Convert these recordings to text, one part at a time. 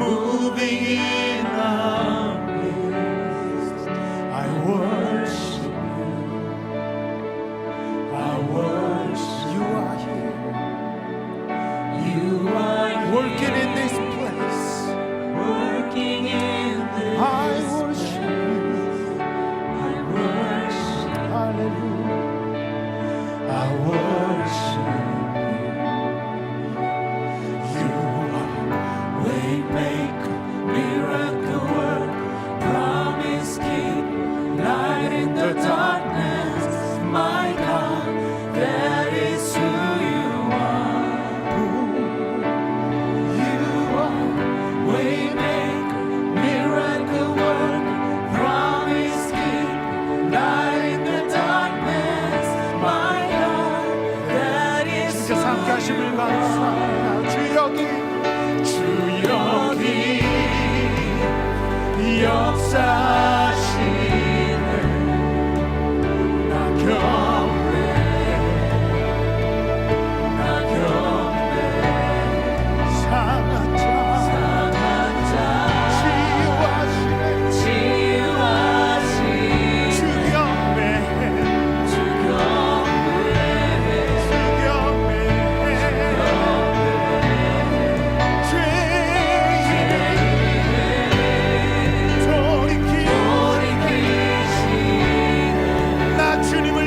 Moving in our midst, I worship you. I worship you. Are here. You are here. Working in this place. Working in this I worship you. I worship. Hallelujah. I worship you. You are waymaker, miracle work, promise keep, light in the darkness. My God, that is who you are. You are waymaker, miracle work, promise keep, light in the darkness. My God, that is who you are. 주 여기 역사하시네. 나 경배 상한 자 치유하시네. 주 경배 돌이키시네. 나 주님을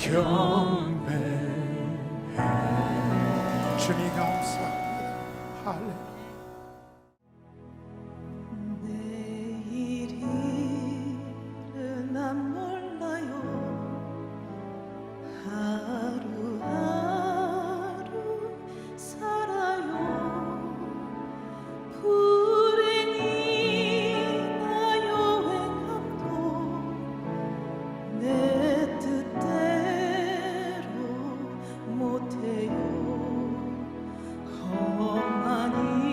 경배해. 주님 감사합니다. 할렐루야. 내일은 난 몰라요. 하루하루 살아요. 불행이나 여행함도 내 뜻대로 못해요. 험한 이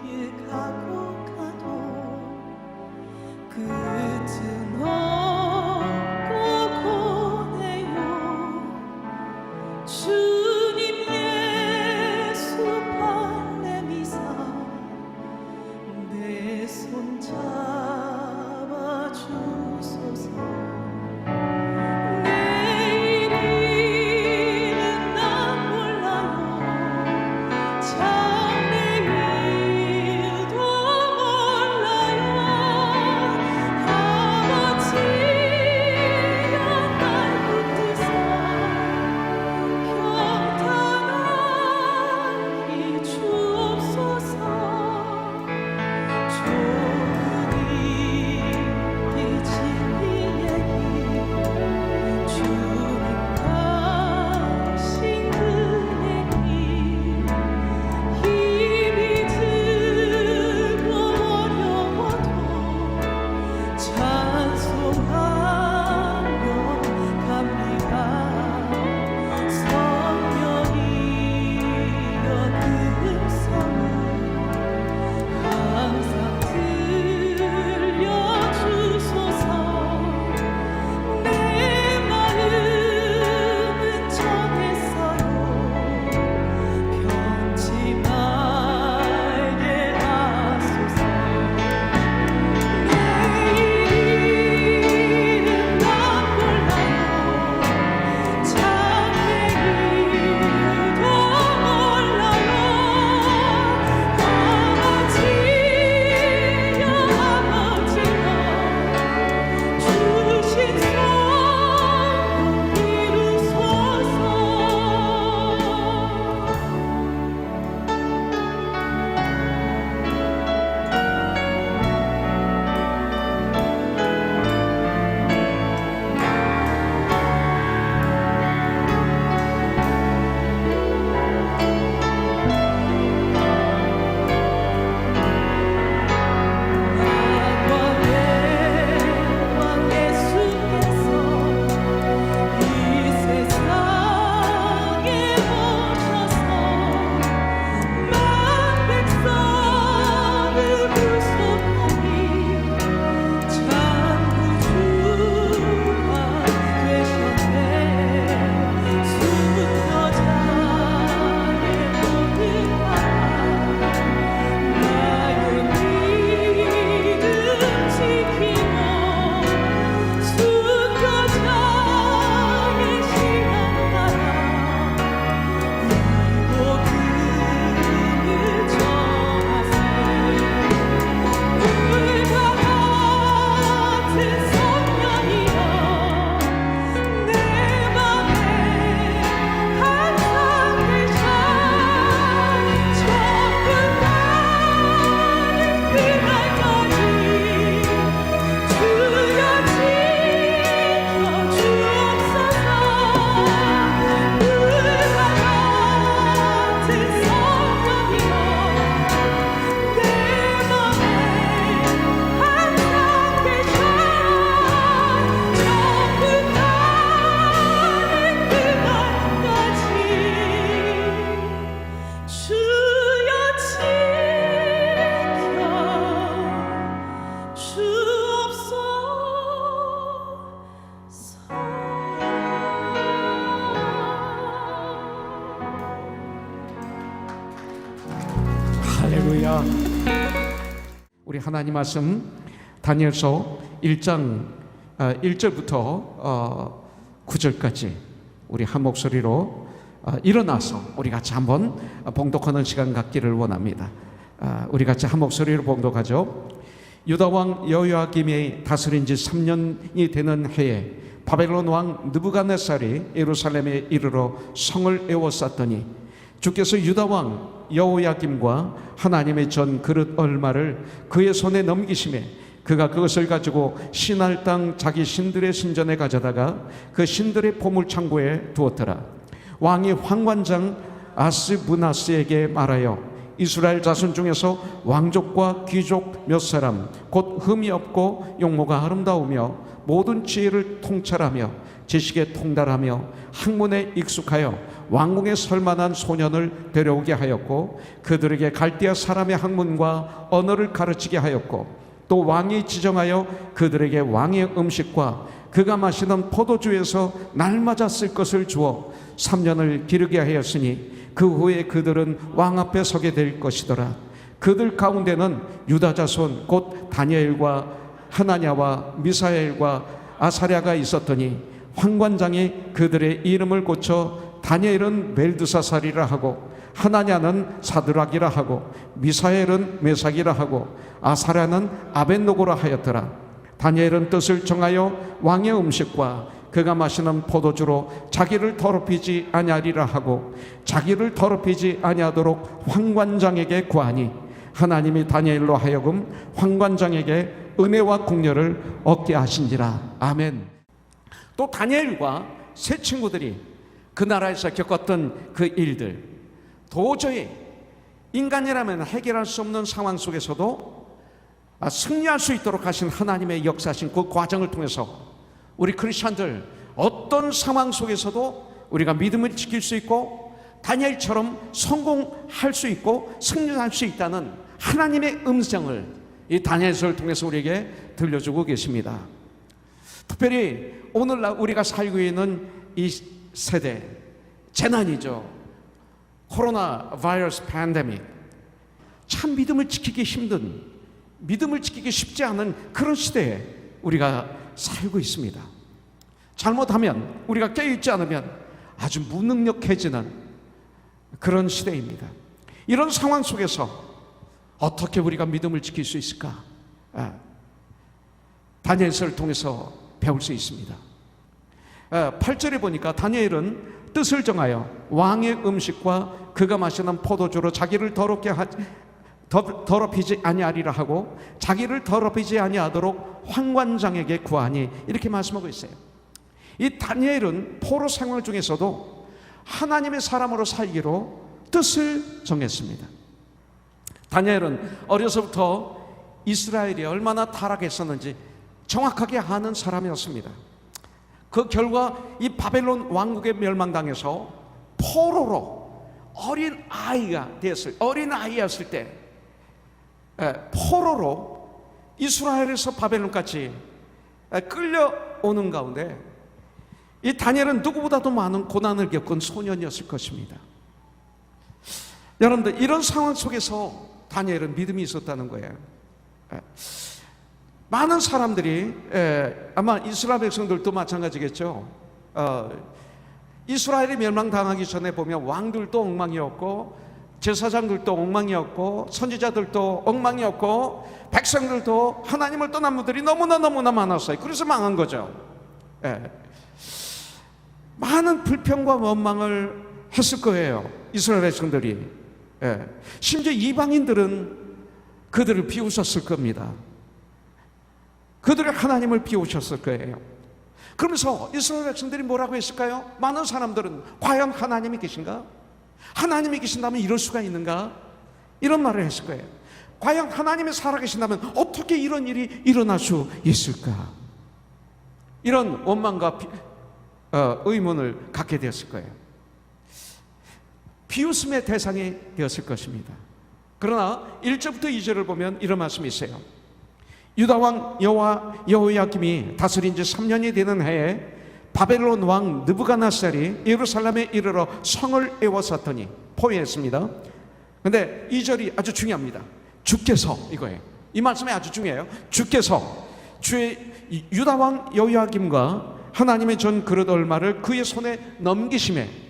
길 가고 가도 끝은 없고 고뇌요. 주님 예수 발레 미사 내 손 잡아주소서. 내일은 난 몰라요. 장래일도 몰라요. 아버지여 날 붙드사 평탄하게 주옵소서. 조금이 잊힌 이 얘기 주님 가신 그 얘기 힘이 들고 어려워도 찬송하며 갑니다. 성령이여 그 음성을 항상 들려주소서. 내 마음은 정했어요. 변치 말게 하소서. 내일은 난 몰라요. 장래일도 몰라요. 아버지여 아버지여 주신 소원 이루소서. 왕 예수께서 이 세상에 오셔서 만 백성을 구속하니 참 구주가 되셨네. 순교자의 모든 나의 믿음 지키고 순교자의 신앙 따라 이 복음을 전하세. 불과 같은 성령이여 내 맘에 항상 계셔. 천국 가는 그날까지 주여 지켜 주옵소서. 불과 같은 성령이여 내 맘에 항상 계셔. 천국 가는 그날까지 주여 지켜 주옵소서. 할렐루야. 우리 하나님 말씀 다니엘서 1장 1절부터 9절까지 우리 한 목소리로 일어나서 우리 같이 한번 봉독하는 시간 갖기를 원합니다. 우리 같이 한 목소리로 봉독하죠. 유다 왕 여호야김이 다스린 지 3년이 되는 해에 바벨론 왕 느부갓네살이 예루살렘에 이르러 성을 에워쌌더니 주께서 유다 왕 여호야김과 하나님의 전 그릇 얼마를 그의 손에 넘기심에 그가 그것을 가지고 신할 땅 자기 신들의 신전에 가져다가 그 신들의 보물창고에 두었더라. 왕이 황관장 아스부나스에게 말하여 이스라엘 자손 중에서 왕족과 귀족 몇 사람 곧 흠이 없고 용모가 아름다우며 모든 지혜를 통찰하며 지식에 통달하며 학문에 익숙하여 왕궁에 설만한 소년을 데려오게 하였고 그들에게 갈대아 사람의 학문과 언어를 가르치게 하였고 또 왕이 지정하여 그들에게 왕의 음식과 그가 마시던 포도주에서 날마다 쓸 것을 주어 3년을 기르게 하였으니 그 후에 그들은 왕 앞에 서게 될 것이더라. 그들 가운데는 유다 자손 곧 다니엘과 하나냐와 미사엘과 아사랴가 있었더니 황관장이 그들의 이름을 고쳐 다니엘은 벨드사살이라 하고 하나냐는 사드락이라 하고 미사엘은 메삭이라 하고 아사랴는 아벳노고라 하였더라. 다니엘은 뜻을 정하여 왕의 음식과 그가 마시는 포도주로 자기를 더럽히지 아니하리라 하고 자기를 더럽히지 아니하도록 황관장에게 구하니 하나님이 다니엘로 하여금 황관장에게 은혜와 공렬을 얻게 하신지라. 아멘. 또 다니엘과 세 친구들이 그 나라에서 겪었던 그 일들, 도저히 인간이라면 해결할 수 없는 상황 속에서도 승리할 수 있도록 하신 하나님의 역사하신 그 과정을 통해서 우리 크리스천들 어떤 상황 속에서도 우리가 믿음을 지킬 수 있고 다니엘처럼 성공할 수 있고 승리할 수 있다는 하나님의 음성을 이 다니엘서를 통해서 우리에게 들려주고 계십니다. 특별히 오늘날 우리가 살고 있는 이 세대, 재난이죠. 코로나 바이러스 팬데믹. 참 믿음을 지키기 힘든, 믿음을 지키기 쉽지 않은 그런 시대에 우리가 살고 있습니다. 잘못하면, 우리가 깨어있지 않으면 아주 무능력해지는 그런 시대입니다. 이런 상황 속에서 어떻게 우리가 믿음을 지킬 수 있을까? 다니엘서를 통해서 배울 수 있습니다. 8절에 보니까 다니엘은 뜻을 정하여 왕의 음식과 그가 마시는 포도주로 자기를 더럽히지 아니하리라 하고 자기를 더럽히지 아니하도록 황관장에게 구하니, 이렇게 말씀하고 있어요. 이 다니엘은 포로 생활 중에서도 하나님의 사람으로 살기로 뜻을 정했습니다. 다니엘은 어려서부터 이스라엘이 얼마나 타락했었는지 정확하게 아는 사람이었습니다. 그 결과 이 바벨론 왕국에 멸망당해서 포로로 어린 아이였을 때 포로로 이스라엘에서 바벨론까지 끌려오는 가운데 이 다니엘은 누구보다도 많은 고난을 겪은 소년이었을 것입니다. 여러분들, 이런 상황 속에서 다니엘은 믿음이 있었다는 거예요. 많은 사람들이 아마 이스라엘 백성들도 마찬가지겠죠. 이스라엘이 멸망당하기 전에 보면 왕들도 엉망이었고 제사장들도 엉망이었고 선지자들도 엉망이었고 백성들도 하나님을 떠난 분들이 너무나 많았어요. 그래서 망한 거죠. 많은 불평과 원망을 했을 거예요, 이스라엘 백성들이. 심지어 이방인들은 그들을 비웃었을 겁니다. 그들의 하나님을 비웃었을 거예요. 그러면서 이스라엘 백성들이 뭐라고 했을까요? 많은 사람들은 과연 하나님이 계신가? 하나님이 계신다면 이럴 수가 있는가? 이런 말을 했을 거예요. 과연 하나님이 살아계신다면 어떻게 이런 일이 일어날 수 있을까? 이런 원망과 의문을 갖게 되었을 거예요. 비웃음의 대상이 되었을 것입니다. 그러나 1절부터 2절을 보면 이런 말씀이 있어요. 유다왕 여호야김이 다스린 지 3년이 되는 해에 바벨론 왕 느부갓네살이 예루살렘에 이르러 성을 에워쌌더니, 포위했습니다. 근데 2절이 아주 중요합니다. 주께서, 이거예요. 이 말씀이 아주 중요해요. 주께서 유다왕 여호야김과 하나님의 전 그릇 얼마를 그의 손에 넘기심에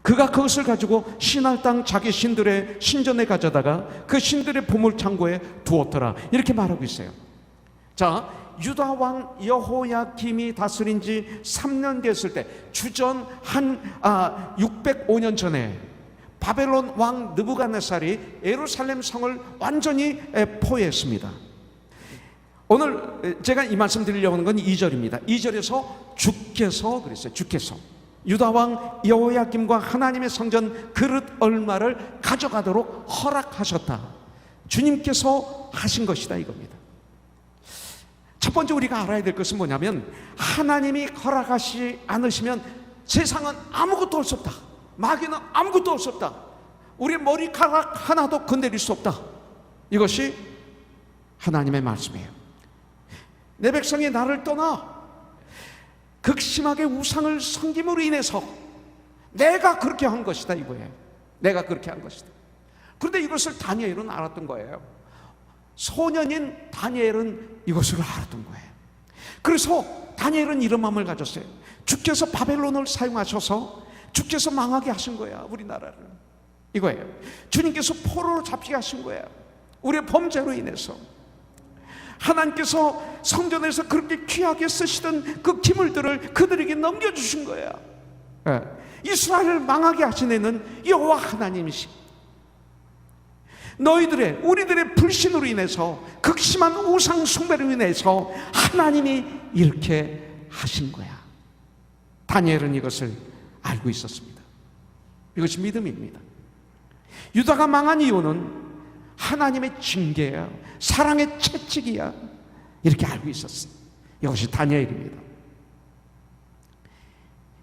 그가 그것을 가지고 신할 땅 자기 신들의 신전에 가져다가 그 신들의 보물 창고에 두었더라, 이렇게 말하고 있어요. 자, 유다 왕 여호야김이 다스린 지 3년 됐을 때, 주전 한 605년 전에 바벨론 왕 느부갓네살이 예루살렘 성을 완전히 포위했습니다. 오늘 제가 이 말씀 드리려고 하는 건 2절입니다. 2절에서 주께서 그랬어요. 주께서 유다 왕 여호야김과 하나님의 성전 그릇 얼마를 가져가도록 허락하셨다. 주님께서 하신 것이다, 이겁니다. 첫 번째 우리가 알아야 될 것은 뭐냐면, 하나님이 허락하시지 않으시면 세상은 아무것도 할 수 없다. 마귀는 아무것도 할 수 없다. 우리의 머리카락 하나도 건드릴 수 없다. 이것이 하나님의 말씀이에요. 내 백성이 나를 떠나 극심하게 우상을 섬김으로 인해서 내가 그렇게 한 것이다, 이거예요. 내가 그렇게 한 것이다. 그런데 이것을 다니엘은 알았던 거예요. 소년인 다니엘은 이것을 알았던 거예요. 그래서 다니엘은 이런 마음을 가졌어요. 주께서 바벨론을 사용하셔서 주께서 망하게 하신 거야, 우리나라를. 이거예요. 주님께서 포로로 잡히게 하신 거예요, 우리의 범죄로 인해서. 하나님께서 성전에서 그렇게 귀하게 쓰시던 그 기물들을 그들에게 넘겨주신 거예요. 이스라엘을 망하게 하신 애는 여호와 하나님이시. 우리들의 불신으로 인해서, 극심한 우상 숭배로 인해서 하나님이 이렇게 하신 거야. 다니엘은 이것을 알고 있었습니다. 이것이 믿음입니다. 유다가 망한 이유는 하나님의 징계야, 사랑의 채찍이야, 이렇게 알고 있었어요. 이것이 다니엘입니다.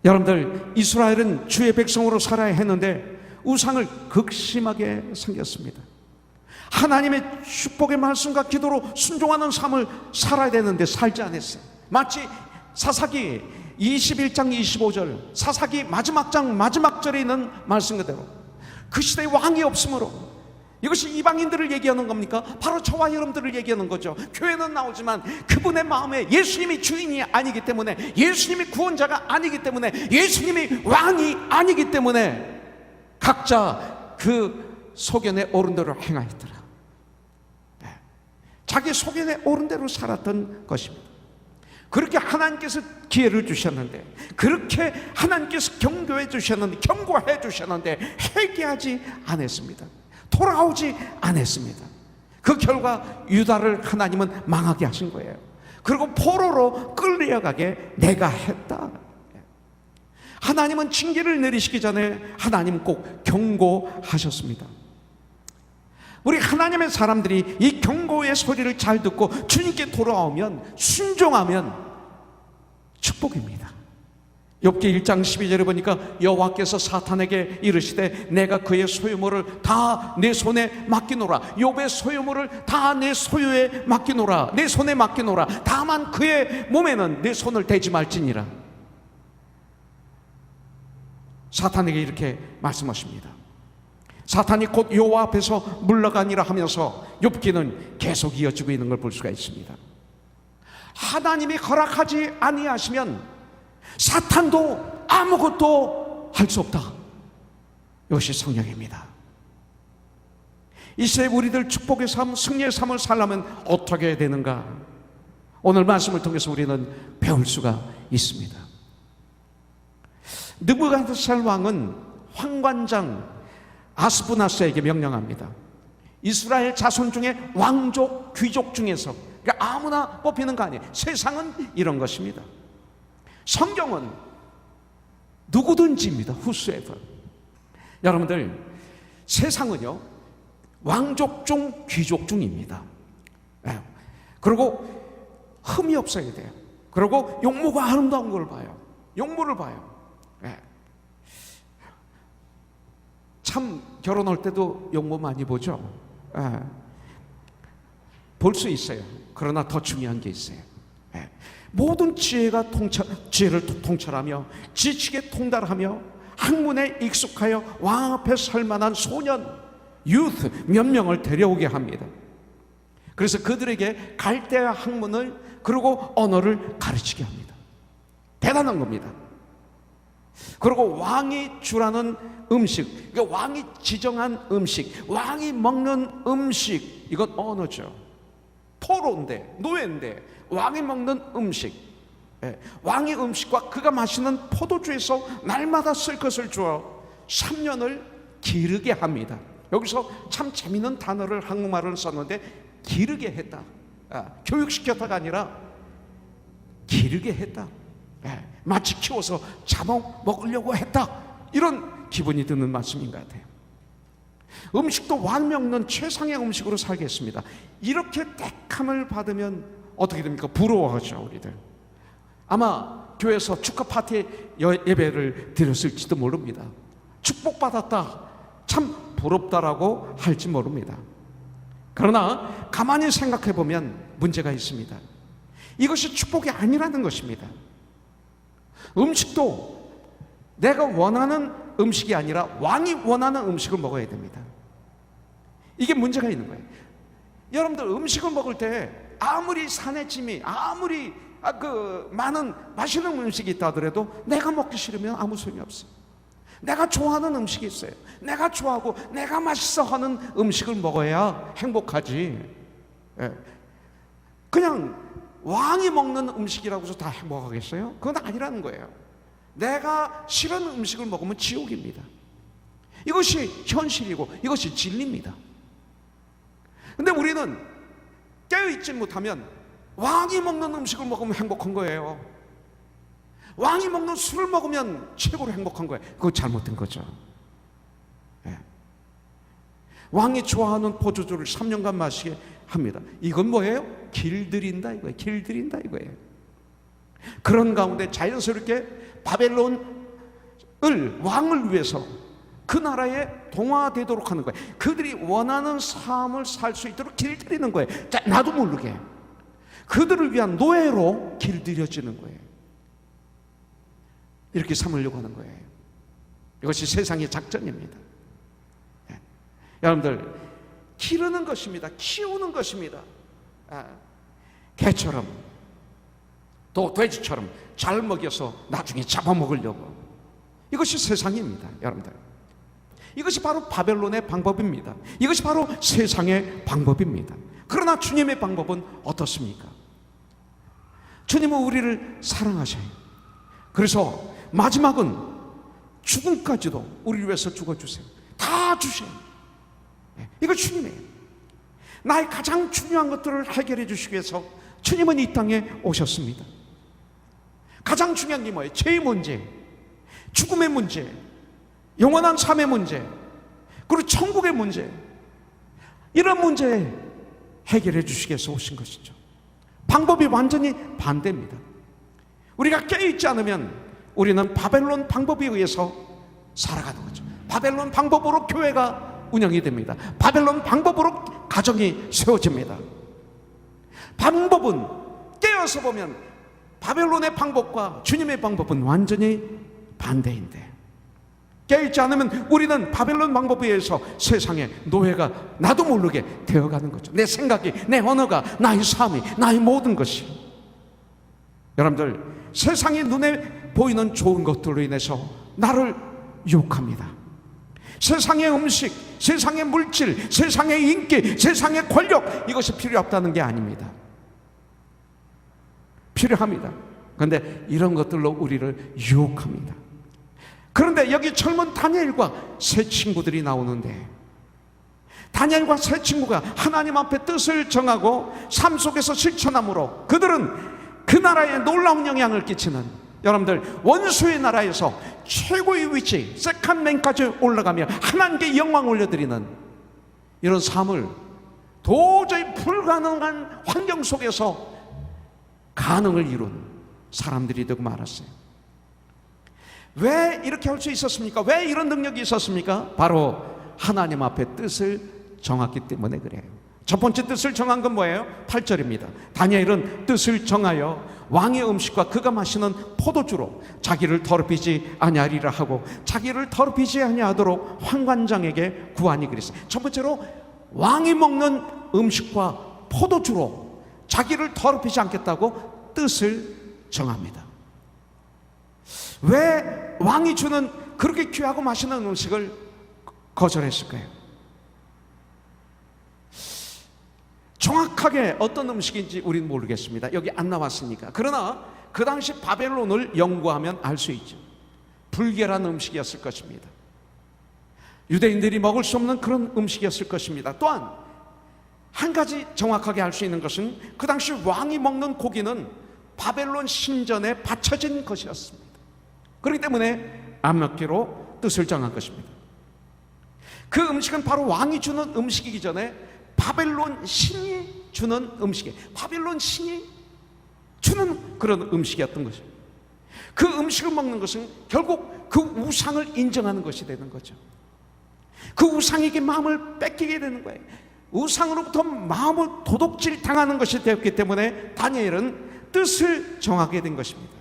여러분들, 이스라엘은 주의 백성으로 살아야 했는데 우상을 극심하게 섬겼습니다. 하나님의 축복의 말씀과 기도로 순종하는 삶을 살아야 되는데 살지 않았어요. 마치 사사기 21장 25절, 사사기 마지막 장 마지막 절에 있는 말씀 그대로, 그 시대에 왕이 없으므로, 이것이 이방인들을 얘기하는 겁니까? 바로 저와 여러분들을 얘기하는 거죠. 교회는 나오지만 그분의 마음에 예수님이 주인이 아니기 때문에, 예수님이 구원자가 아니기 때문에, 예수님이 왕이 아니기 때문에 각자 그 소견에 오른 대로 행하였더라. 자기 소견에 오른 대로 살았던 것입니다. 그렇게 하나님께서 기회를 주셨는데, 그렇게 하나님께서 경고해 주셨는데 회개하지 않았습니다. 돌아오지 않았습니다. 그 결과 유다를 하나님은 망하게 하신 거예요. 그리고 포로로 끌려가게 내가 했다. 하나님은 징계를 내리시기 전에 하나님은 꼭 경고하셨습니다. 우리 하나님의 사람들이 이 경고의 소리를 잘 듣고 주님께 돌아오면, 순종하면 축복입니다. 욥기 1장 12절에 보니까 여호와께서 사탄에게 이르시되 내가 그의 소유물을 다 내 손에 맡기노라. 욥의 소유물을 다 내 소유에 맡기노라. 내 손에 맡기노라. 다만 그의 몸에는 내 손을 대지 말지니라. 사탄에게 이렇게 말씀하십니다. 사탄이 곧 여호와 앞에서 물러가니라 하면서 욥기는 계속 이어지고 있는 걸 볼 수가 있습니다. 하나님이 허락하지 아니하시면 사탄도 아무것도 할 수 없다. 이것이 성령입니다. 이 시대 우리들 축복의 삶, 승리의 삶을 살려면 어떻게 해야 되는가? 오늘 말씀을 통해서 우리는 배울 수가 있습니다. 느부갓네살 왕은 황관장 아스부나스에게 명령합니다. 이스라엘 자손 중에 왕족, 귀족 중에서, 그러니까 아무나 뽑히는 거 아니에요. 세상은 이런 것입니다. 성경은 누구든지입니다. whosoever. 여러분들, 세상은요 왕족 중 귀족 중입니다. 그리고 흠이 없어야 돼요. 그리고 용모가 아름다운 걸 봐요. 용모를 봐요. 참 결혼할 때도 용모 많이 보죠. 볼 수 있어요. 그러나 더 중요한 게 있어요. 모든 지혜를 통찰하며 지식에 통달하며 학문에 익숙하여 왕 앞에 설 만한 소년, 유th 몇 명을 데려오게 합니다. 그래서 그들에게 갈대아 학문을, 그리고 언어를 가르치게 합니다. 대단한 겁니다. 그리고 왕이 주라는 음식, 그러니까 왕이 지정한 음식, 왕이 먹는 음식, 이건 언어죠. 포로인데, 노예인데 왕이 먹는 음식, 왕의 음식과 그가 마시는 포도주에서 날마다 쓸 것을 주어 3년을 기르게 합니다. 여기서 참 재미있는 단어를, 한국말을 썼는데 기르게 했다. 교육시켰다가 아니라 기르게 했다. 마치 키워서 잡아먹으려고 했다. 이런 기분이 드는 말씀인 것 같아요. 음식도 왕이 먹는 최상의 음식으로 살겠습니다. 이렇게 택함을 받으면 어떻게 됩니까? 부러워하죠, 우리들. 아마 교회에서 축하 파티 예배를 드렸을지도 모릅니다. 축복받았다, 참 부럽다라고 할지 모릅니다. 그러나 가만히 생각해 보면 문제가 있습니다. 이것이 축복이 아니라는 것입니다. 음식도 내가 원하는 음식이 아니라 왕이 원하는 음식을 먹어야 됩니다. 이게 문제가 있는 거예요. 여러분들 음식을 먹을 때 아무리 산의 짐이, 아무리 많은 맛있는 음식이 있다 하더라도 내가 먹기 싫으면 아무 소용이 없어요. 내가 좋아하는 음식이 있어요. 내가 좋아하고 내가 맛있어 하는 음식을 먹어야 행복하지. 그냥 왕이 먹는 음식이라고 해서 다 행복하겠어요? 그건 아니라는 거예요. 내가 싫은 음식을 먹으면 지옥입니다. 이것이 현실이고 이것이 진리입니다. 근데 우리는 깨어있지 못하면 왕이 먹는 음식을 먹으면 행복한 거예요. 왕이 먹는 술을 먹으면 최고로 행복한 거예요. 그거 잘못된 거죠. 왕이 좋아하는 포도주를 3년간 마시게 합니다. 이건 뭐예요? 길들인다 이거예요. 길들인다 이거예요. 그런 가운데 자연스럽게 바벨론을 왕을 위해서 그 나라에 동화되도록 하는 거예요. 그들이 원하는 삶을 살 수 있도록 길들이는 거예요. 자, 나도 모르게 그들을 위한 노예로 길들여지는 거예요. 이렇게 삼으려고 하는 거예요. 이것이 세상의 작전입니다. 여러분들, 기르는 것입니다. 키우는 것입니다. 개처럼 또 돼지처럼 잘 먹여서 나중에 잡아먹으려고. 이것이 세상입니다. 여러분들, 이것이 바로 바벨론의 방법입니다. 이것이 바로 세상의 방법입니다. 그러나 주님의 방법은 어떻습니까? 주님은 우리를 사랑하셔요. 그래서 마지막은 죽음까지도 우리를 위해서 죽어주세요. 다 주세요. 이거 주님이에요. 나의 가장 중요한 것들을 해결해 주시기 위해서 주님은 이 땅에 오셨습니다. 가장 중요한 게 뭐예요? 죄의 문제, 죽음의 문제, 영원한 삶의 문제, 그리고 천국의 문제, 이런 문제 해결해 주시기 위해서 오신 것이죠. 방법이 완전히 반대입니다. 우리가 깨어있지 않으면 우리는 바벨론 방법에 의해서 살아가는 거죠. 바벨론 방법으로 교회가 운영이 됩니다. 바벨론 방법으로 가정이 세워집니다. 방법은 깨어서 보면 바벨론의 방법과 주님의 방법은 완전히 반대인데, 깨어있지 않으면 우리는 바벨론 방법에 의해서 세상의 노예가 나도 모르게 되어가는 거죠. 내 생각이, 내 언어가, 나의 삶이, 나의 모든 것이. 여러분들, 세상의 눈에 보이는 좋은 것들로 인해서 나를 유혹합니다. 세상의 음식, 세상의 물질, 세상의 인기, 세상의 권력, 이것이 필요 없다는 게 아닙니다. 필요합니다. 그런데 이런 것들로 우리를 유혹합니다. 그런데 여기 젊은 다니엘과 세 친구들이 나오는데, 다니엘과 세 친구가 하나님 앞에 뜻을 정하고 삶 속에서 실천함으로 그들은 그 나라에 놀라운 영향을 끼치는, 여러분들, 원수의 나라에서 최고의 위치, 세컨맨까지 올라가며 하나님께 영광 올려드리는 이런 삶을 도저히 불가능한 환경 속에서 가능을 이룬 사람들이 되고 말았어요. 왜 이렇게 할 수 있었습니까? 왜 이런 능력이 있었습니까? 바로 하나님 앞에 뜻을 정했기 때문에 그래요. 첫 번째 뜻을 정한 건 뭐예요? 8절입니다. 다니엘은 뜻을 정하여 왕의 음식과 그가 마시는 포도주로 자기를 더럽히지 아니하리라 하고, 자기를 더럽히지 아니하도록 환관장에게 구하니 그랬어요. 첫 번째로 왕이 먹는 음식과 포도주로 자기를 더럽히지 않겠다고 뜻을 정합니다. 왜 왕이 주는 그렇게 귀하고 맛있는 음식을 거절했을까요? 정확하게 어떤 음식인지 우리는 모르겠습니다. 여기 안 나왔으니까. 그러나 그 당시 바벨론을 연구하면 알 수 있죠. 불결한 음식이었을 것입니다. 유대인들이 먹을 수 없는 그런 음식이었을 것입니다. 또한 한 가지 정확하게 알 수 있는 것은 그 당시 왕이 먹는 고기는 바벨론 신전에 바쳐진 것이었습니다. 그렇기 때문에 안 먹기로 뜻을 정한 것입니다. 그 음식은 바로 왕이 주는 음식이기 전에 바벨론 신이 주는 음식이에요. 바벨론 신이 주는 그런 음식이었던 것입니다. 그 음식을 먹는 것은 결국 그 우상을 인정하는 것이 되는 거죠. 그 우상에게 마음을 뺏기게 되는 거예요. 우상으로부터 마음을 도둑질 당하는 것이 되었기 때문에 다니엘은 뜻을 정하게 된 것입니다.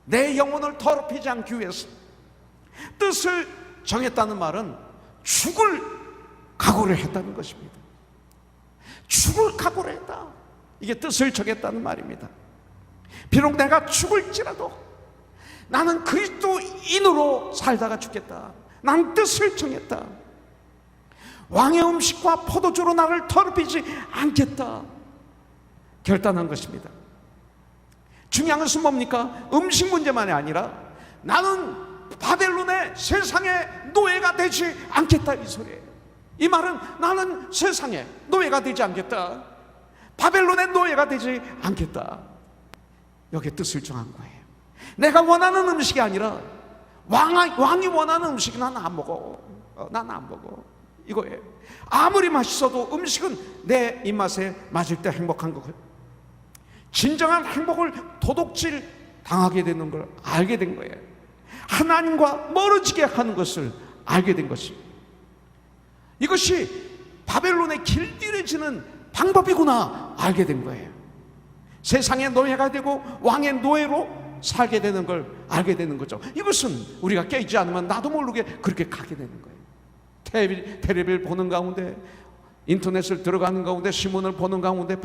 내 영혼을 더럽히지 않기 위해서 뜻을 정했다는 말은 죽을 각오를 했다는 것입니다. 죽을 각오를 했다. 이게 뜻을 정했다는 말입니다. 비록 내가 죽을지라도 나는 그리스도인으로 살다가 죽겠다. 난 뜻을 정했다. 왕의 음식과 포도주로 나를 더럽히지 않겠다. 결단한 것입니다. 중요한 것은 뭡니까? 음식 문제만이 아니라 나는 바벨론의 세상의 노예가 되지 않겠다, 이 소리예요. 이 말은 나는 세상의 노예가 되지 않겠다. 바벨론의 노예가 되지 않겠다. 여기에 뜻을 정한 거예요. 내가 원하는 음식이 아니라 왕이 원하는 음식은 난 안 먹어. 난 안 먹어. 이거예요. 아무리 맛있어도 음식은 내 입맛에 맞을 때 행복한 거예요. 진정한 행복을 도둑질 당하게 되는 걸 알게 된 거예요. 하나님과 멀어지게 하는 것을 알게 된 것입니다. 이것이 바벨론에 길들여지는 방법이구나 알게 된 거예요. 세상의 노예가 되고 왕의 노예로 살게 되는 걸 알게 되는 거죠. 이것은 우리가 깨지 않으면 나도 모르게 그렇게 가게 되는 거예요. 텔레비를 보는 가운데, 인터넷을 들어가는 가운데, 신문을 보는 가운데,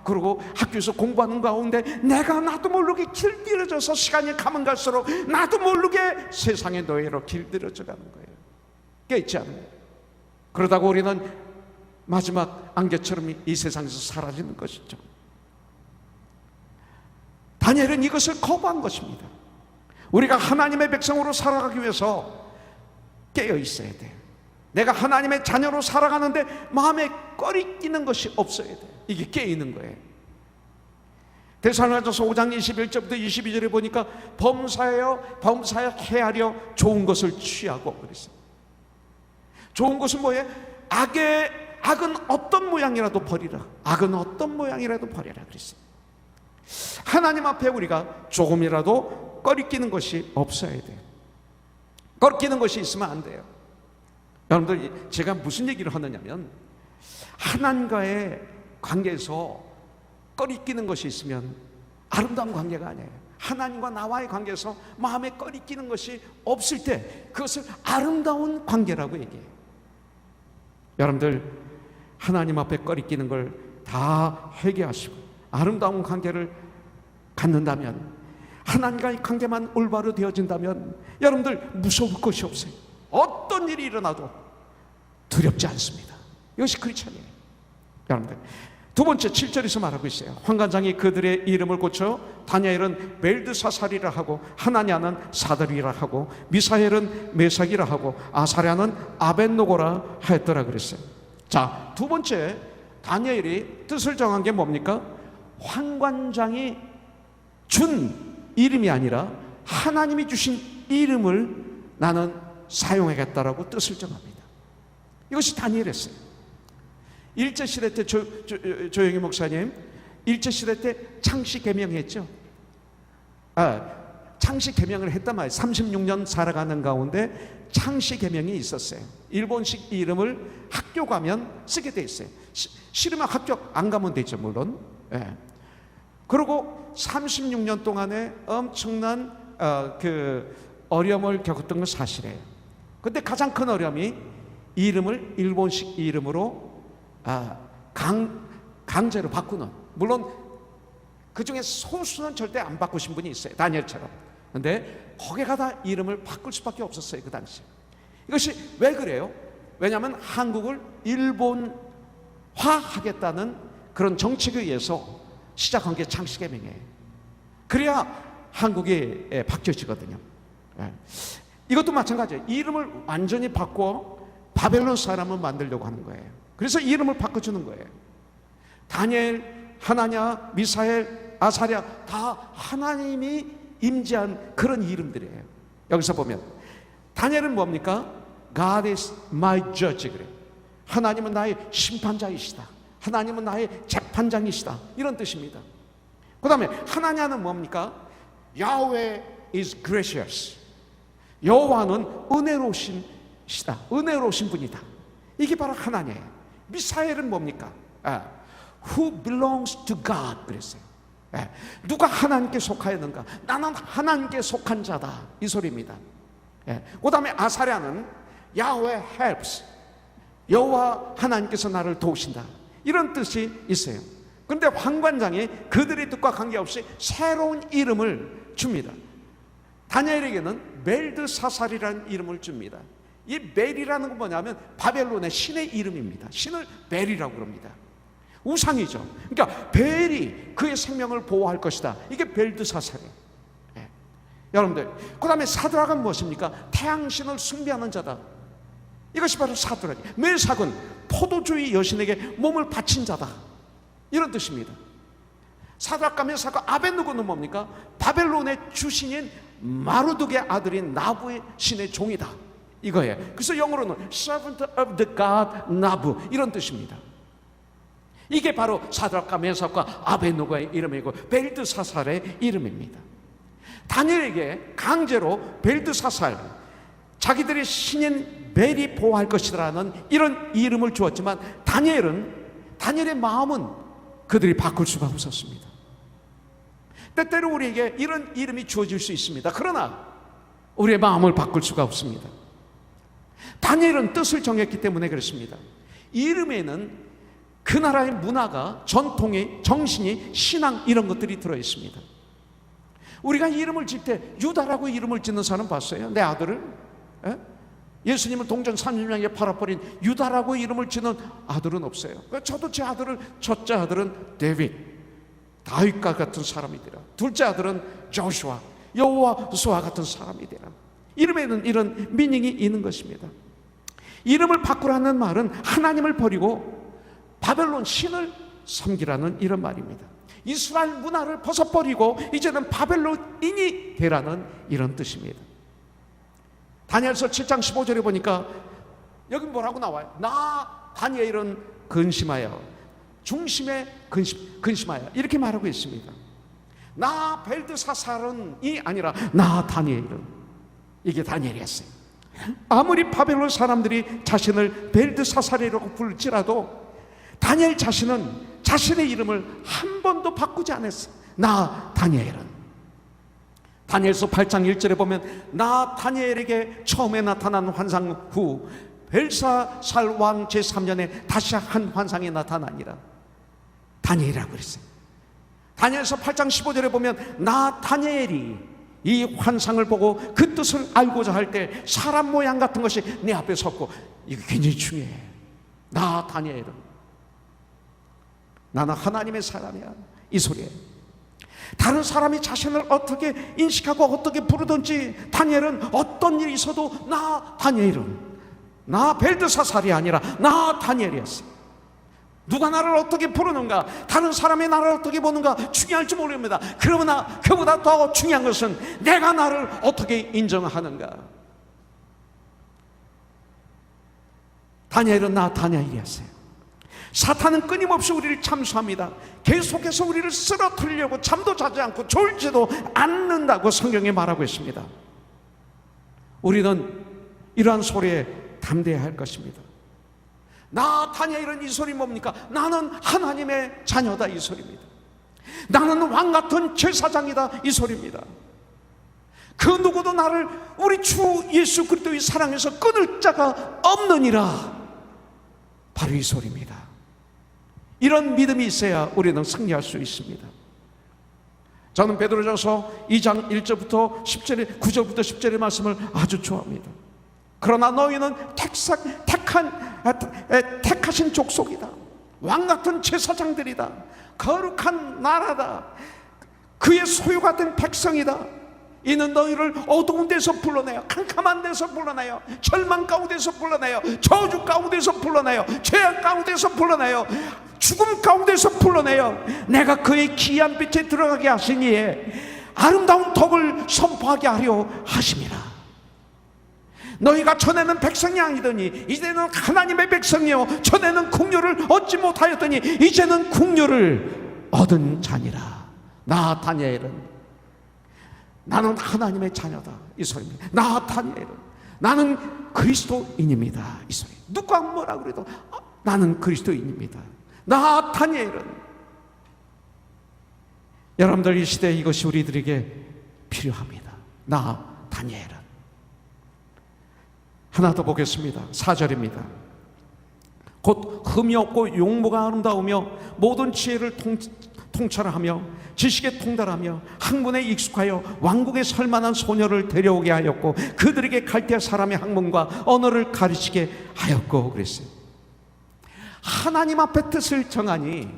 그리고 학교에서 공부하는 가운데 내가 나도 모르게 길들여져서 시간이 가면 갈수록 나도 모르게 세상의 노예로 길들여져 가는 거예요. 깨지 않으면. 그러다가 우리는 마지막 안개처럼 이 세상에서 사라지는 것이죠. 다니엘은 이것을 거부한 것입니다. 우리가 하나님의 백성으로 살아가기 위해서 깨어 있어야 돼요. 내가 하나님의 자녀로 살아가는데 마음에 꺼리끼는 것이 없어야 돼요. 이게 깨있는 거예요. 데살로니가서 5장 21절부터 22절에 보니까 범사하여 헤아려 좋은 것을 취하고 그랬어요. 좋은 것은 뭐예요? 악은 어떤 모양이라도 버리라. 악은 어떤 모양이라도 버리라 그랬어요. 하나님 앞에 우리가 조금이라도 꺼리끼는 것이 없어야 돼요. 꺼리끼는 것이 있으면 안 돼요. 여러분들, 제가 무슨 얘기를 하느냐면 하나님과의 관계에서 꺼리끼는 것이 있으면 아름다운 관계가 아니에요. 하나님과 나와의 관계에서 마음에 꺼리끼는 것이 없을 때 그것을 아름다운 관계라고 얘기해요. 여러분들, 하나님 앞에 꺼리끼는 걸 다 회개하시고 아름다운 관계를 갖는다면, 하나님과의 관계만 올바로 되어진다면 여러분들 무서울 것이 없어요. 어떤 일이 일어나도 두렵지 않습니다. 이것이 크리스천이에요. 여러분들, 두 번째 7절에서 말하고 있어요. 환관장이 그들의 이름을 고쳐 다니엘은 벨드사살이라 하고, 하나냐는 사드리라 하고, 미사엘은 메삭이라 하고, 아사랴는 아벳노고라 하였더라 그랬어요. 자, 두 번째 다니엘이 뜻을 정한 게 뭡니까? 환관장이 준 이름이 아니라 하나님이 주신 이름을 나는 사용하겠다라고 뜻을 정합니다. 이것이 다니엘이었어요. 일제시대 때 조영희 목사님, 일제시대 때 창씨 개명했죠. 창씨 개명을 했단 말이에요. 36년 살아가는 가운데 창씨 개명이 있었어요. 일본식 이름을 학교 가면 쓰게 돼 있어요. 싫으면 학교 안 가면 되죠, 물론. 예. 그리고 36년 동안에 엄청난 그 어려움을 겪었던 건 사실이에요. 근데 가장 큰 어려움이 이름을 일본식 이름으로 강제로 바꾸는. 물론 그 중에 소수는 절대 안 바꾸신 분이 있어요, 다니엘처럼. 근데 거기가 다 이름을 바꿀 수밖에 없었어요, 그 당시. 이것이 왜 그래요? 왜냐하면 한국을 일본화하겠다는 그런 정책에 의해서 시작한 게 창세기명이에요. 그래야 한국에 바뀌어지거든요. 이것도 마찬가지예요. 이름을 완전히 바꿔 바벨론 사람을 만들려고 하는 거예요. 그래서 이름을 바꿔주는 거예요. 다니엘, 하나냐, 미사엘, 아사랴 다 하나님이 임재한 그런 이름들이에요. 여기서 보면 다니엘은 뭡니까? God is my judge 그래요. 하나님은 나의 심판자이시다. 하나님은 나의 재판장이시다. 이런 뜻입니다. 그 다음에 하나냐는 뭡니까? Yahweh is gracious. 여호와는 은혜로우시다. 은혜로우신 분이다. 이게 바로 하나냐예요. 미사엘은 뭡니까? Who belongs to God 그랬어요. 누가 하나님께 속하였는가? 나는 하나님께 속한 자다. 이 소리입니다. 그 다음에 아사랴는 Yahweh helps. 여호와 하나님께서 나를 도우신다. 이런 뜻이 있어요. 그런데 황관장이 그들의 뜻과 관계없이 새로운 이름을 줍니다. 다니엘에게는 벨드사살이라는 이름을 줍니다. 이 벨이라는 건 뭐냐면 바벨론의 신의 이름입니다. 신을 벨이라고 그럽니다. 우상이죠. 그러니까 벨이 그의 생명을 보호할 것이다. 이게 벨드사살이에요. 여러분들, 그 다음에 사드락은 무엇입니까? 태양신을 숭배하는 자다. 이것이 바로 사드락이에요. 메삭은 포도주의 여신에게 몸을 바친 자다. 이런 뜻입니다. 사드락과 메삭과 아벳느고는 뭡니까? 바벨론의 주신인 마루둑의 아들인 나부의 신의 종이다. 이거예요. 그래서 영어로는 servant of the god 나부 이런 뜻입니다. 이게 바로 사드락과 메삭과 아벳느고의 이름이고 벨드사살의 이름입니다. 다니엘에게 강제로 벨드사살, 자기들의 신인 벨이 보호할 것이라는 이런 이름을 주었지만 다니엘의 마음은 그들이 바꿀 수가 없었습니다. 때때로 우리에게 이런 이름이 주어질 수 있습니다. 그러나 우리의 마음을 바꿀 수가 없습니다. 다니엘은 뜻을 정했기 때문에 그렇습니다. 이름에는 그 나라의 문화가, 전통이, 정신이, 신앙 이런 것들이 들어있습니다. 우리가 이름을 짓 때 유다라고 이름을 짓는 사람 봤어요? 내 아들을? 예수님을 동전 30명에 팔아버린 유다라고 이름을 짓는 아들은 없어요. 저도 제 아들을, 첫째 아들은 다윗과 같은 사람이 되라. 둘째 아들은 조슈아, 여호와수와 같은 사람이 되라. 이름에는 이런 미닝이 있는 것입니다. 이름을 바꾸라는 말은 하나님을 버리고 바벨론 신을 섬기라는 이런 말입니다. 이스라엘 문화를 벗어버리고 이제는 바벨론인이 되라는 이런 뜻입니다. 다니엘서 7장 15절에 보니까 여기 뭐라고 나와요? 나 다니엘은 근심하여, 중심에 근심하여 이렇게 말하고 있습니다. 나 벨드사살은이 아니라 나 다니엘은, 이게 다니엘이었어요. 아무리 바벨론 사람들이 자신을 벨드사살이라고 부를지라도 다니엘 자신은 자신의 이름을 한 번도 바꾸지 않았어요. 나 다니엘은. 다니엘서 8장 1절에 보면 나 다니엘에게 처음에 나타난 환상 후 벨사살 왕 제3년에 다시 한 환상이 나타나니라. 다니엘이라고 그랬어요. 다니엘서 8장 15절에 보면 나 다니엘이 이 환상을 보고 그 뜻을 알고자 할 때 사람 모양 같은 것이 내 앞에 섰고, 이거 굉장히 중요해요. 나 다니엘은 나는 하나님의 사람이야, 이 소리예요. 다른 사람이 자신을 어떻게 인식하고 어떻게 부르든지 다니엘은 어떤 일이 있어도 나 다니엘은, 나 벨드사살이 아니라 나 다니엘이었어요. 누가 나를 어떻게 부르는가, 다른 사람이 나를 어떻게 보는가 중요할지 모릅니다. 그러나 그보다 더 중요한 것은 내가 나를 어떻게 인정하는가. 다니엘은 나 다니엘이었어요. 사탄은 끊임없이 우리를 참수합니다. 계속해서 우리를 쓰러뜨리려고 잠도 자지 않고 졸지도 않는다고 성경에 말하고 있습니다. 우리는 이러한 소리에 담대해야 할 것입니다. 나 다니엘은 이 소리 뭡니까? 나는 하나님의 자녀다, 이 소리입니다. 나는 왕같은 제사장이다, 이 소리입니다. 그 누구도 나를 우리 주 예수 그리스도의 사랑에서 끊을 자가 없느니라, 바로 이 소리입니다. 이런 믿음이 있어야 우리는 승리할 수 있습니다. 저는 베드로전서 2장 1절부터 10절에 9절부터 10절의 말씀을 아주 좋아합니다. 그러나 너희는 택하신 족속이다. 왕같은 제사장들이다. 거룩한 나라다. 그의 소유가 된 백성이다. 이는 너희를 어두운 데서 불러내요, 캄캄한 데서 불러내요, 절망 가운데서 불러내요, 저주 가운데서 불러내요, 죄악 가운데서 불러내요, 죽음 가운데서 불러내요. 내가 그의 기이한 빛에 들어가게 하시니 아름다운 덕을 선포하게 하려 하심이라. 너희가 전에는 백성이 아니더니 이제는 하나님의 백성이요, 전에는 국류를 얻지 못하였더니 이제는 국류를 얻은 자니라. 나 다니엘은 나는 하나님의 자녀다, 이 소리입니다. 나 다니엘은 나는 그리스도인입니다, 이 소리. 누가 뭐라 그래도 나는 그리스도인입니다. 나 다니엘은. 여러분들, 이 시대에 이것이 우리들에게 필요합니다. 나 다니엘은. 하나 더 보겠습니다. 4절입니다. 곧 흠이 없고 용모가 아름다우며 모든 지혜를 통찰하며 지식에 통달하며 학문에 익숙하여 왕국에 설만한 소녀를 데려오게 하였고 그들에게 갈대아 사람의 학문과 언어를 가르치게 하였고 그랬어요. 하나님 앞에 뜻을 정하니,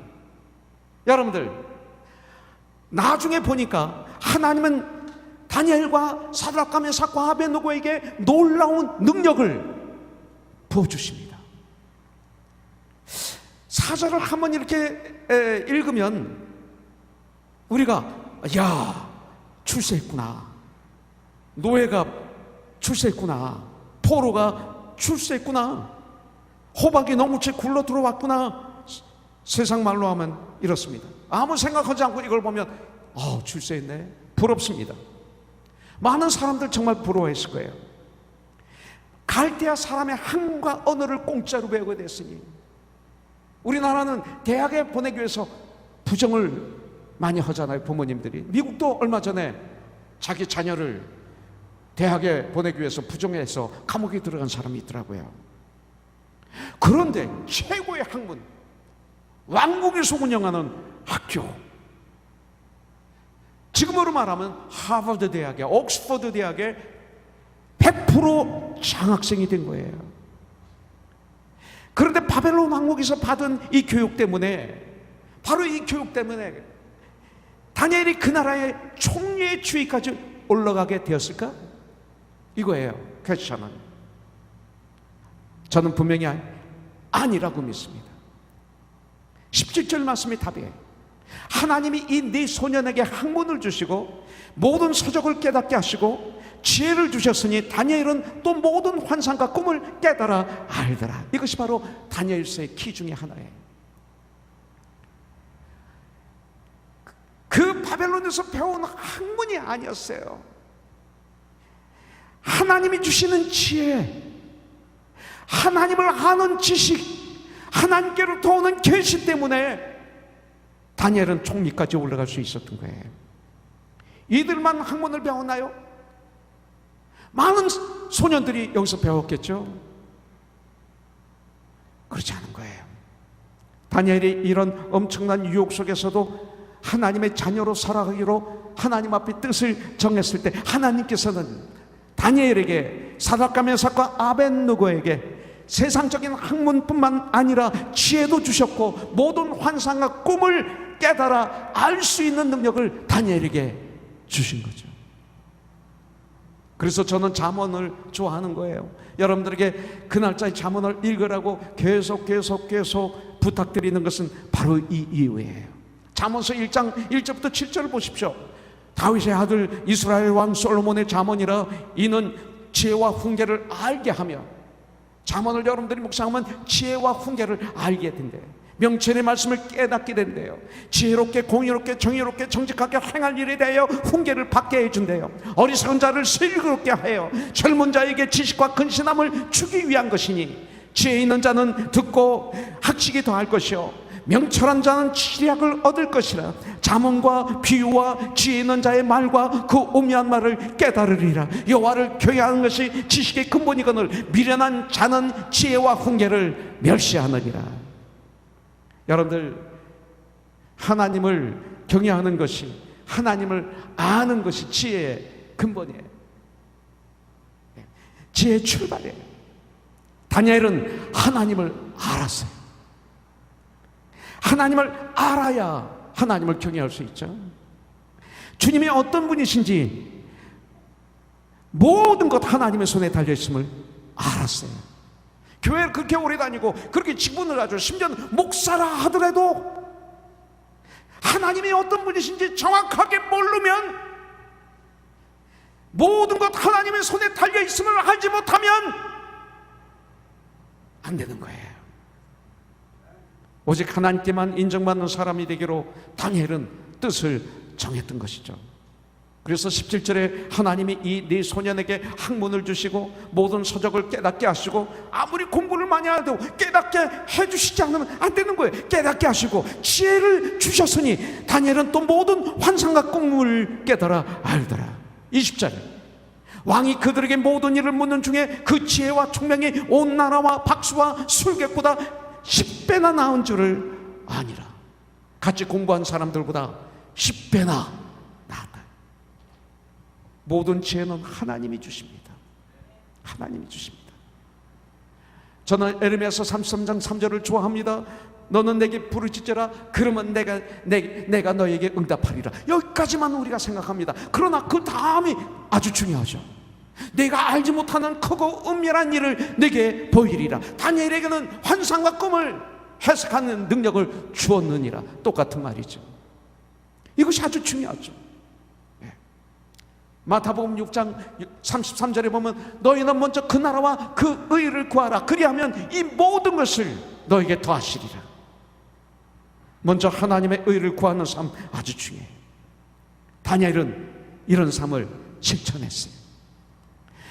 여러분들, 나중에 보니까 하나님은 다니엘과 사드락과 메삭과 아벳느고에게 놀라운 능력을 부어주십니다. 사절을 한번 이렇게 읽으면 우리가, 야, 출세했구나, 노예가 출세했구나, 포로가 출세했구나, 호박이 너무채 굴러 들어왔구나, 세상 말로 하면 이렇습니다. 아무 생각하지 않고 이걸 보면 출세했네, 부럽습니다. 많은 사람들 정말 부러워했을 거예요. 갈대아 사람의 학문과 언어를 공짜로 배우게 됐으니. 우리나라는 대학에 보내기 위해서 부정을 많이 하잖아요, 부모님들이. 미국도 얼마 전에 자기 자녀를 대학에 보내기 위해서 부정해서 감옥에 들어간 사람이 있더라고요. 그런데 최고의 학문, 왕국에서 운영하는 학교, 지금으로 말하면 하버드 대학에, 옥스퍼드 대학에 100% 장학생이 된 거예요. 그런데 바벨론 왕국에서 받은 이 교육 때문에, 바로 이 교육 때문에 다니엘이 그 나라의 총리의 주위까지 올라가게 되었을까? 이거예요, 퀘스천은. 저는 분명히 아니라고 믿습니다. 17절 말씀이 답이에요. 하나님이 이 네 소년에게 학문을 주시고 모든 서적을 깨닫게 하시고 지혜를 주셨으니 다니엘은 또 모든 환상과 꿈을 깨달아 알더라. 이것이 바로 다니엘서의 키 중에 하나예요. 그 바벨론에서 배운 학문이 아니었어요. 하나님이 주시는 지혜, 하나님을 아는 지식, 하나님께로부터 오는 계시 때문에 다니엘은 총리까지 올라갈 수 있었던 거예요. 이들만 학문을 배웠나요? 많은 소년들이 여기서 배웠겠죠? 그렇지 않은 거예요. 다니엘이 이런 엄청난 유혹 속에서도 하나님의 자녀로 살아가기로 하나님 앞에 뜻을 정했을 때 하나님께서는 다니엘에게, 사드락과 메삭과 아벳느고에게 세상적인 학문뿐만 아니라 지혜도 주셨고 모든 환상과 꿈을 깨달아 알 수 있는 능력을 다니엘에게 주신 거죠. 그래서 저는 잠언을 좋아하는 거예요. 여러분들에게 그 날짜의 잠언을 읽으라고 계속 부탁드리는 것은 바로 이 이유예요. 잠언서 1장 1절부터 7절을 보십시오. 다윗의 아들 이스라엘 왕 솔로몬의 잠언이라 이는 지혜와 훈계를 알게 하며, 잠언을 여러분들이 묵상하면 지혜와 훈계를 알게 된대요. 명철의 말씀을 깨닫게 된대요. 지혜롭게 공의롭게 정의롭게 정직하게 행할 일에 대하여 훈계를 받게 해준대요. 어리석은 자를 슬기롭게 하여 젊은 자에게 지식과 근신함을 주기 위한 것이니 지혜 있는 자는 듣고 학식이 더할 것이요 명철한 자는 지략을 얻을 것이라. 잠언과 비유와 지혜 있는 자의 말과 그 오묘한 말을 깨달으리라. 여호와를 경외하는 것이 지식의 근본이거늘 미련한 자는 지혜와 훈계를 멸시하느니라. 여러분들, 하나님을 경외하는 것이, 하나님을 아는 것이 지혜의 근본이에요. 지혜의 출발이에요. 다니엘은 하나님을 알았어요. 하나님을 알아야 하나님을 경외할 수 있죠. 주님이 어떤 분이신지 모든 것 하나님의 손에 달려있음을 알았어요. 교회를 그렇게 오래 다니고 그렇게 직분을 가지고 심지어는 목사라 하더라도 하나님이 어떤 분이신지 정확하게 모르면, 모든 것 하나님의 손에 달려있음을 알지 못하면 안 되는 거예요. 오직 하나님께만 인정받는 사람이 되기로 다니엘은 뜻을 정했던 것이죠. 그래서 17절에 하나님이 이 네 소년에게 학문을 주시고 모든 서적을 깨닫게 하시고, 아무리 공부를 많이 해도 깨닫게 해주시지 않으면 안 되는 거예요. 깨닫게 하시고 지혜를 주셨으니 다니엘은 또 모든 환상과 꿈을 깨달아 알더라. 20절, 왕이 그들에게 모든 일을 묻는 중에 그 지혜와 총명이 온 나라와 박수와 술객보다 10배나 나은 줄을 아니라. 같이 공부한 사람들보다 10배나 나았다. 모든 지혜는 하나님이 주십니다. 하나님이 주십니다. 저는 에르미야서 33장 3절을 좋아합니다. 너는 내게 부르짖으라 그러면 내가 너에게 응답하리라. 여기까지만 우리가 생각합니다. 그러나 그 다음이 아주 중요하죠. 내가 알지 못하는 크고 은밀한 일을 내게 보이리라. 다니엘에게는 환상과 꿈을 해석하는 능력을 주었느니라. 똑같은 말이죠. 이것이 아주 중요하죠. 마태복음 6장 33절에 보면 너희는 먼저 그 나라와 그 의를 구하라. 그리하면 이 모든 것을 너에게 더하시리라. 먼저 하나님의 의를 구하는 삶 아주 중요해요. 다니엘은 이런 삶을 실천했어요.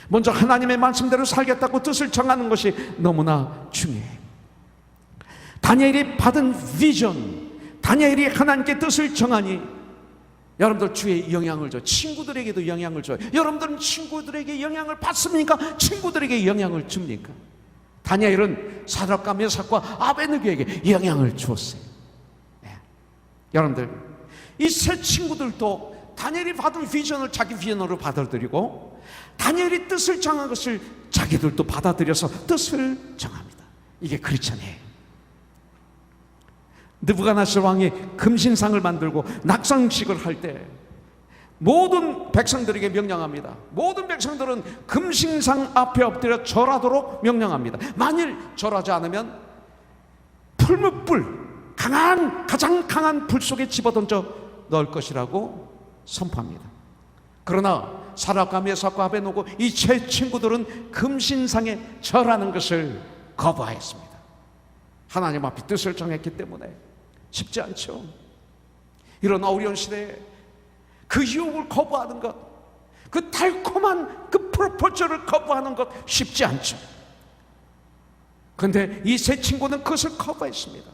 먼저 하나님의 말씀대로 살겠다고 뜻을 정하는 것이 너무나 중요해요. 다니엘이 받은 비전, 다니엘이 하나님께 뜻을 정하니 여러분들 주의 영향을 줘요. 친구들에게도 영향을 줘요. 여러분들은 친구들에게 영향을 받습니까? 친구들에게 영향을 줍니까? 다니엘은 사드락과 메삭과 아베느고에게 영향을 주었어요. 네. 여러분들, 이 세 친구들도 다니엘이 받은 비전을 자기 비전으로 받아들이고 다니엘이 뜻을 정한 것을 자기들도 받아들여서 뜻을 정합니다. 이게 크리스천이에요. 느부갓네살 왕이 금신상을 만들고 낙상식을 할 때 모든 백성들에게 명령합니다. 모든 백성들은 금신상 앞에 엎드려 절하도록 명령합니다. 만일 절하지 않으면 풀무불, 가장 강한 불 속에 집어던져 넣을 것이라고 선포합니다. 그러나 사드락과 메삭과 아베노고 이 세 친구들은 금신상에 절하는 것을 거부하였습니다. 하나님 앞에 뜻을 정했기 때문에 쉽지 않죠. 이런 어려운 시대에 그 유혹을 거부하는 것, 그 달콤한 그 프로포즈를 거부하는 것 쉽지 않죠. 그런데 이 세 친구는 그것을 거부했습니다.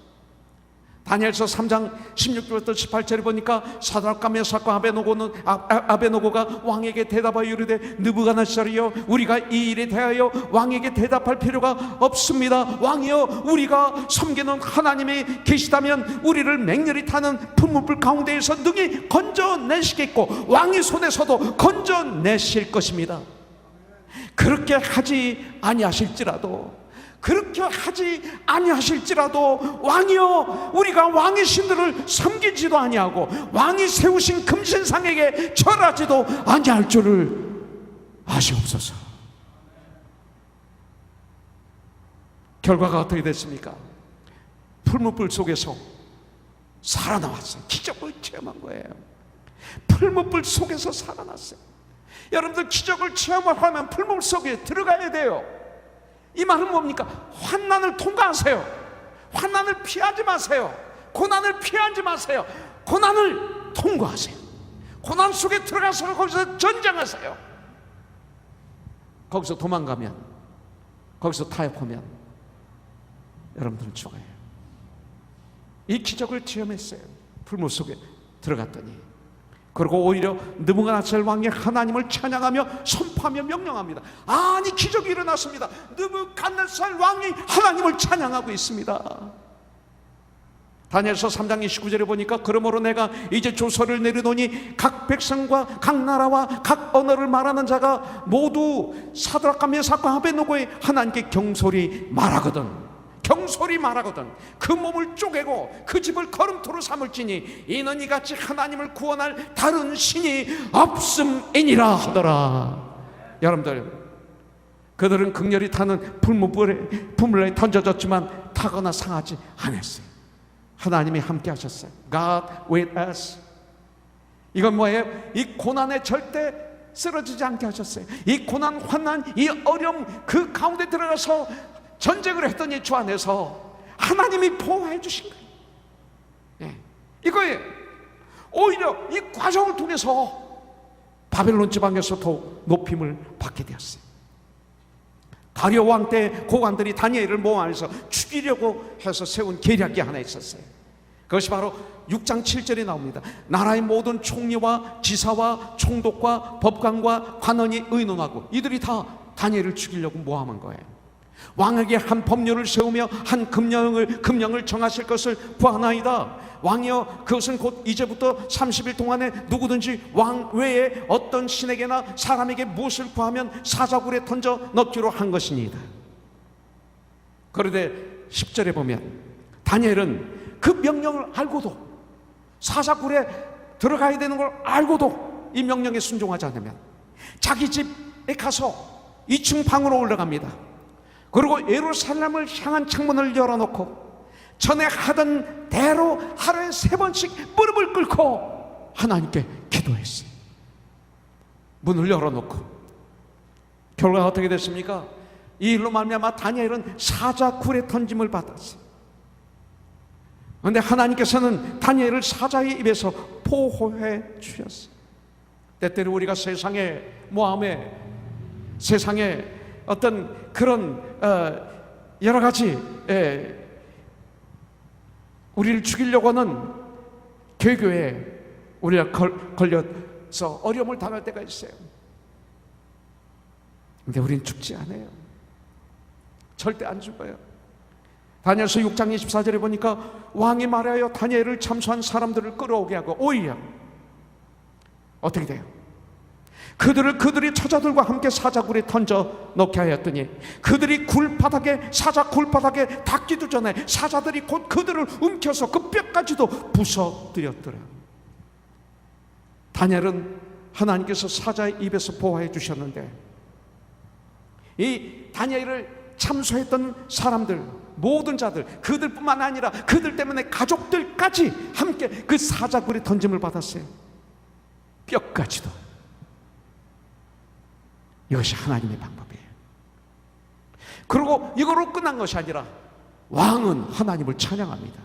다니엘서 3장 16절부터 18절에 보니까 사드락과 메삭과 아베노고가 왕에게 대답하여 이르되 느부갓네살이여 우리가 이 일에 대하여 왕에게 대답할 필요가 없습니다. 왕이여 우리가 섬기는 하나님이 계시다면 우리를 맹렬히 타는 풀무불 가운데에서 능히 건져내시겠고 왕의 손에서도 건져내실 것입니다. 그렇게 하지 아니하실지라도 왕이여 우리가 왕의 신들을 섬기지도 아니하고 왕이 세우신 금신상에게 절하지도 아니할 줄을 아시옵소서. 결과가 어떻게 됐습니까? 풀무불 속에서 살아나왔어요. 기적을 체험한 거예요. 풀무불 속에서 살아났어요. 여러분들 기적을 체험을 하면 풀무불 속에 들어가야 돼요. 이 말은 뭡니까? 환난을 통과하세요. 환난을 피하지 마세요. 고난을 피하지 마세요. 고난을 통과하세요. 고난 속에 들어가서 거기서 전쟁하세요. 거기서 도망가면, 거기서 타협하면 여러분들은 죽어요. 이 기적을 체험했어요. 풀무 속에 들어갔더니. 그리고 오히려 느부갓네살 왕이 하나님을 찬양하며 선포하며 명령합니다. 아니 기적이 일어났습니다. 느부갓네살 왕이 하나님을 찬양하고 있습니다. 다니엘서 3장 29절에 보니까 그러므로 내가 이제 조서를 내리노니 각 백성과 각 나라와 각 언어를 말하는 자가 모두 사드락과 메삭과 아베노고의 하나님께 경솔히 말하거든. 경솔히 말하거든 그 몸을 쪼개고 그 집을 거름토로 삼을지니 이는 이같이 하나님을 구원할 다른 신이 없음이니라 하더라. 여러분들, 그들은 극렬히 타는 불문불에 던져졌지만 타거나 상하지 않았어요. 하나님이 함께 하셨어요. God with us. 이건 뭐예요? 이 고난에 절대 쓰러지지 않게 하셨어요. 이 고난, 환난, 이 어려움 그 가운데 들어가서 전쟁을 했더니 주 안에서 하나님이 보호해 주신 거예요. 예, 이거예요. 오히려 이 과정을 통해서 바벨론 지방에서 더 높임을 받게 되었어요. 다리오 왕 때 고관들이 다니엘을 모함해서 죽이려고 해서 세운 계략이 하나 있었어요. 그것이 바로 6장 7절에 나옵니다. 나라의 모든 총리와 지사와 총독과 법관과 관원이 의논하고 이들이 다 다니엘을 죽이려고 모함한 거예요. 왕에게 한 법률을 세우며 한 금령을 정하실 것을 구하나이다. 왕이여, 그것은 곧 이제부터 30일 동안에 누구든지 왕 외에 어떤 신에게나 사람에게 무엇을 구하면 사자굴에 던져 넣기로 한 것이니이다. 그런데 10절에 보면 다니엘은 그 명령을 알고도, 사자굴에 들어가야 되는 걸 알고도 이 명령에 순종하지 않으면 자기 집에 가서 2층 방으로 올라갑니다. 그리고 예루살렘을 향한 창문을 열어놓고 전에 하던 대로 하루에 3번씩 무릎을 꿇고 하나님께 기도했어요. 문을 열어놓고. 결과가 어떻게 됐습니까? 이 일로 말미암아 다니엘은 사자굴에 던짐을 받았어요. 그런데 하나님께서는 다니엘을 사자의 입에서 보호해 주셨어요. 때때로 우리가 세상에, 모함에, 세상에 어떤 그런 여러 가지 우리를 죽이려고 하는 괴교에 우리가 걸려서 어려움을 당할 때가 있어요. 근데 우리는 죽지 않아요. 절대 안 죽어요. 다니엘서 6장 24절에 보니까 왕이 말하여 다니엘을 참수한 사람들을 끌어오게 하고 오히려 어떻게 돼요? 그들이 처자들과 함께 사자굴에 던져 넣게 하였더니 그들이 사자 굴바닥에 닿기도 전에 사자들이 곧 그들을 움켜서 그 뼈까지도 부숴뜨렸더라. 다니엘은 하나님께서 사자의 입에서 보호해 주셨는데 이 다니엘을 참수했던 사람들, 모든 자들, 그들뿐만 아니라 그들 때문에 가족들까지 함께 그 사자굴에 던짐을 받았어요. 뼈까지도. 이것이 하나님의 방법이에요. 그리고 이거로 끝난 것이 아니라 왕은 하나님을 찬양합니다.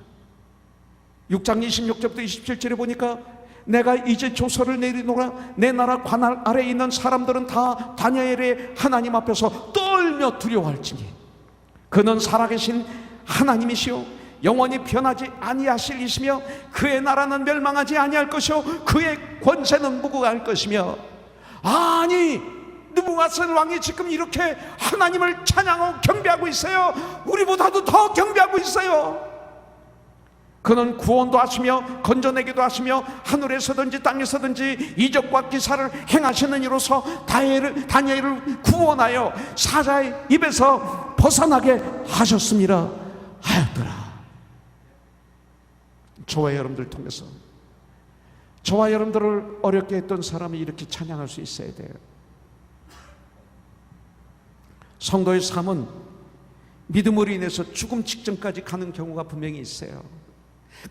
6장 26절부터 27절에 보니까 내가 이제 조서를 내리노라. 내 나라 관할 아래에 있는 사람들은 다 다니엘의 하나님 앞에서 떨며 두려워할지니 그는 살아계신 하나님이시오 영원히 변하지 아니하실 이시며 그의 나라는 멸망하지 아니할 것이요 그의 권세는 무궁할 것이며. 아니, 느부갓네살 왕이 지금 이렇게 하나님을 찬양하고 경배하고 있어요. 우리보다도 더 경배하고 있어요. 그는 구원도 하시며 건져내기도 하시며 하늘에서든지 땅에서든지 이적과 기사를 행하시는 이로서 다니엘을 구원하여 사자의 입에서 벗어나게 하셨습니다 하였더라. 저와 여러분들 통해서 저와 여러분들을 어렵게 했던 사람이 이렇게 찬양할 수 있어야 돼요. 성도의 삶은 믿음으로 인해서 죽음 직전까지 가는 경우가 분명히 있어요.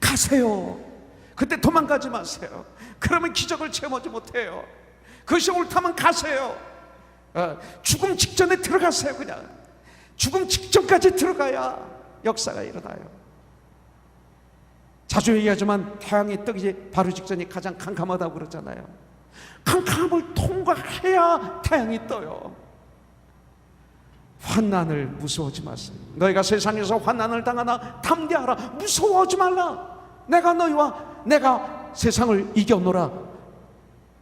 가세요. 그때 도망가지 마세요. 그러면 기적을 체험하지 못해요. 그것이 옳다면 가세요. 죽음 직전에 들어가세요. 그냥 죽음 직전까지 들어가야 역사가 일어나요. 자주 얘기하지만 태양이 뜨기 바로 직전이 가장 캄캄하다고 그러잖아요. 캄캄함을 통과해야 태양이 떠요. 환난을 무서워하지 마세요. 너희가 세상에서 환난을 당하나 담대하라. 무서워하지 말라. 내가 세상을 이겨노라.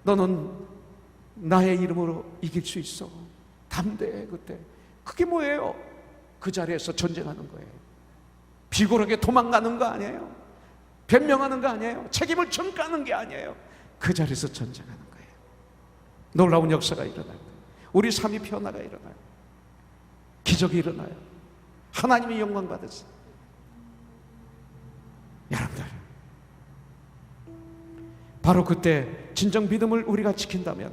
너는 나의 이름으로 이길 수 있어. 담대해. 그때 그게 뭐예요? 그 자리에서 전쟁하는 거예요. 비굴하게 도망가는 거 아니에요. 변명하는 거 아니에요. 책임을 전가하는 게 아니에요. 그 자리에서 전쟁하는 거예요. 놀라운 역사가 일어나요. 우리 삶이 변화가 일어나요. 기적이 일어나요. 하나님이 영광 받으세요. 여러분들, 바로 그때 진정 믿음을 우리가 지킨다면,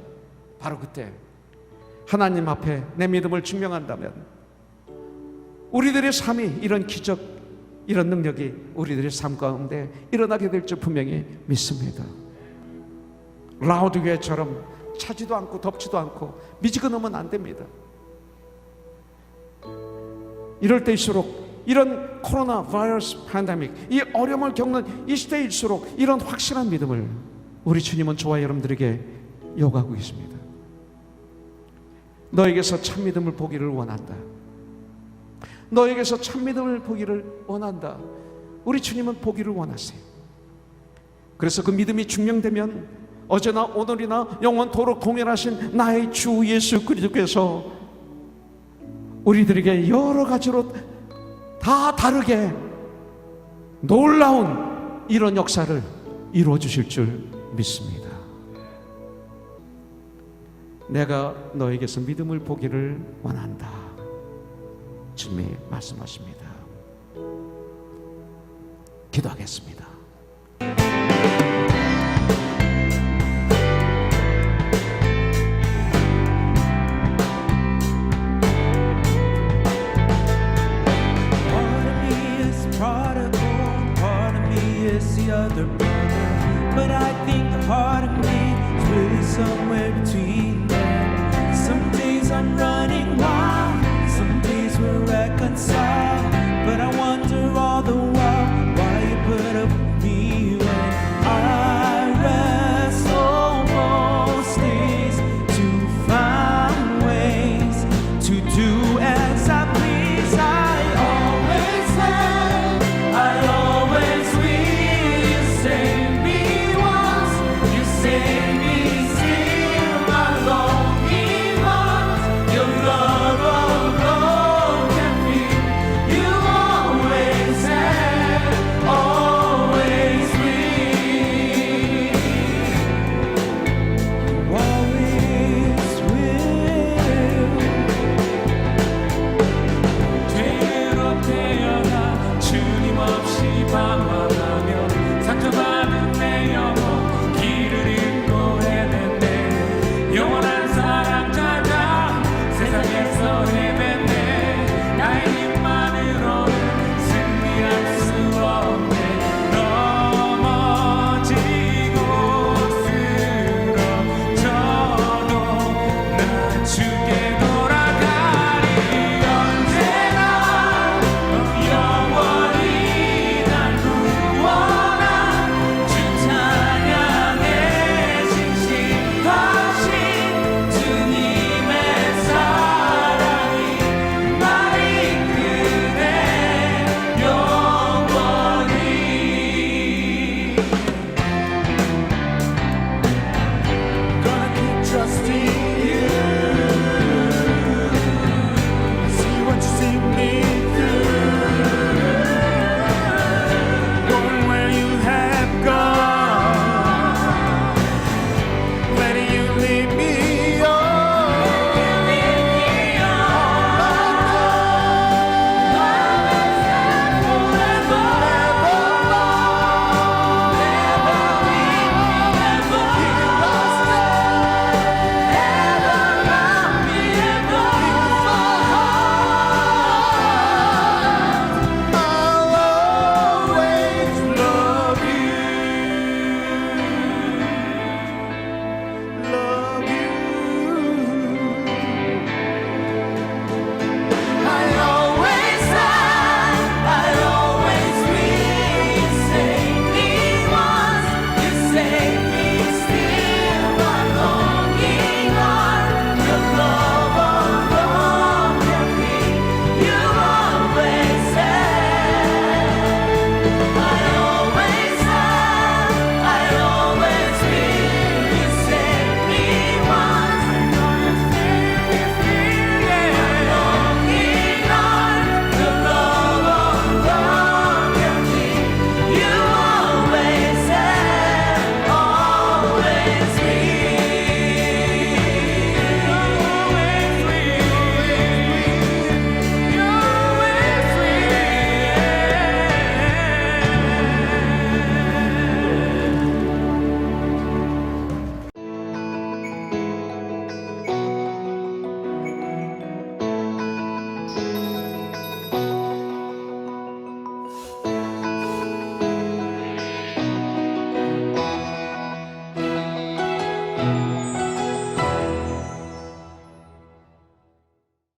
바로 그때 하나님 앞에 내 믿음을 증명한다면 우리들의 삶이 이런 기적, 이런 능력이 우리들의 삶 가운데 일어나게 될 줄 분명히 믿습니다. 라우드 교회처럼 차지도 않고 덥지도 않고 미지근하면 안 됩니다. 이럴 때일수록, 이런 코로나 바이러스 팬데믹, 이 어려움을 겪는 이 시대일수록 이런 확실한 믿음을 우리 주님은 저와 여러분들에게 요구하고 있습니다. 너에게서 참 믿음을 보기를 원한다. 너에게서 참 믿음을 보기를 원한다. 우리 주님은 보기를 원하세요. 그래서 그 믿음이 증명되면 어제나 오늘이나 영원토록 동일하신 나의 주 예수 그리스도께서 우리들에게 여러 가지로 다 다르게 놀라운 이런 역사를 이루어 주실 줄 믿습니다. 내가 너에게서 믿음을 보기를 원한다. 주님이 말씀하십니다. 기도하겠습니다. The other brother, but I think the heart of me is really somewhere between them. Some days I'm running wild, some days we're reconciled, but I wonder all the while why you put up with me when I wrestle most days to find ways to do as I please. I always have, I always will. Save me once, you save me still. My longing heart, your love alone can feel. You always have, always will. Always will. 되어 태어나 주님 없이 방황하며 상처받은 내 영혼 길을 잃고 헤맨네. 영원한 사랑 찾아 세상에서 헤맨